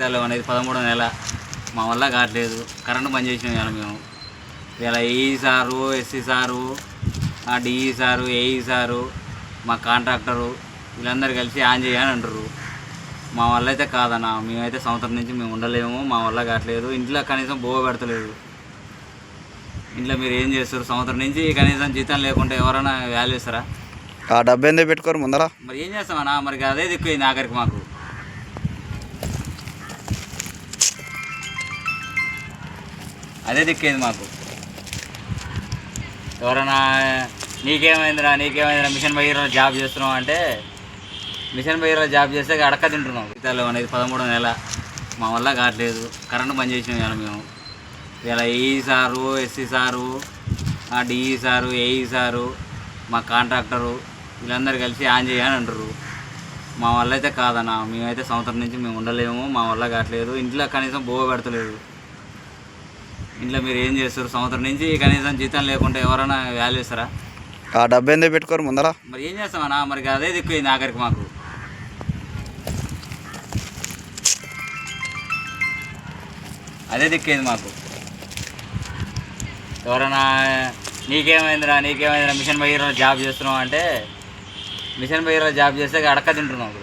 జీతాలు అనేది 13వ నెల మా వల్ల కావట్లేదు. కరెంటు బంద్ చేసినాం ఇవాళ మేము. ఇలా AE sir, SC sir, DE sir, AE sir, మా కాంట్రాక్టరు వీళ్ళందరూ కలిసి ఆన్ చేయని అంటారు. మా వల్ల అయితే కాదన్న, మేమైతే సంవత్సరం నుంచి మేము ఉండలేము, మా వల్ల కావట్లేదు. ఇంట్లో కనీసం బోవ పెడతలేదు. ఇంట్లో మీరు ఏం చేస్తారు? సంవత్సరం నుంచి కనీసం జీతం లేకుంటే ఎవరైనా వాల్యూ ఇస్తారా? ఆ డబ్బు ఎందుకు పెట్టుకోరు ముందర? మరి ఏం చేస్తామన్నా? మరి అదే దిక్కుపోయింది ఆఖరికి మాకు. అదే దిక్కేంది మాకు. ఎవరైనా నీకేమైందిరా మిషన్ భగీరథ జాబ్ చేస్తున్నావు అంటే, మిషన్ భగీరథ జాబ్ చేస్తే అడక్క తింటున్నాం. జీతాలు అనేది 13వ నెల మా వల్ల కావట్లేదు. కరెంటు బంద్ చేసినాం ఇవాళ మేము. ఇలా AE sir, SC sir, DE sir, AE sir, మా కాంట్రాక్టరు వీళ్ళందరూ కలిసి ఆన్ చేయని అంటారు. మా వల్ల అయితే కాదన్న, మేమైతే సంవత్సరం నుంచి మేము ఉండలేము, మా వల్ల కావట్లేదు. ఇంట్లో కనీసం బోవ పెడతలేదు. ఇంట్లో మీరు ఏం చేస్తారు? సంవత్సరం నుంచి కనీసం జీతం లేకుంటే ఎవరైనా వాల్యూ ఇస్తారా? ఆ డబ్బు ఎందుకు పెట్టుకోరు ముందర? మరి ఏం చేస్తామన్నా? మరి అదే దిక్కుపోయింది ఆఖరికి మాకు. అదే దిక్కేంది మాకు. ఎవరైనా నీకేమైందిరా మిషన్ భగీరథ జాబ్ చేస్తున్నావు అంటే, మిషన్ భగీరథ జాబ్ చేస్తే అడక్క తింటున్నాం ఇప్పుడు.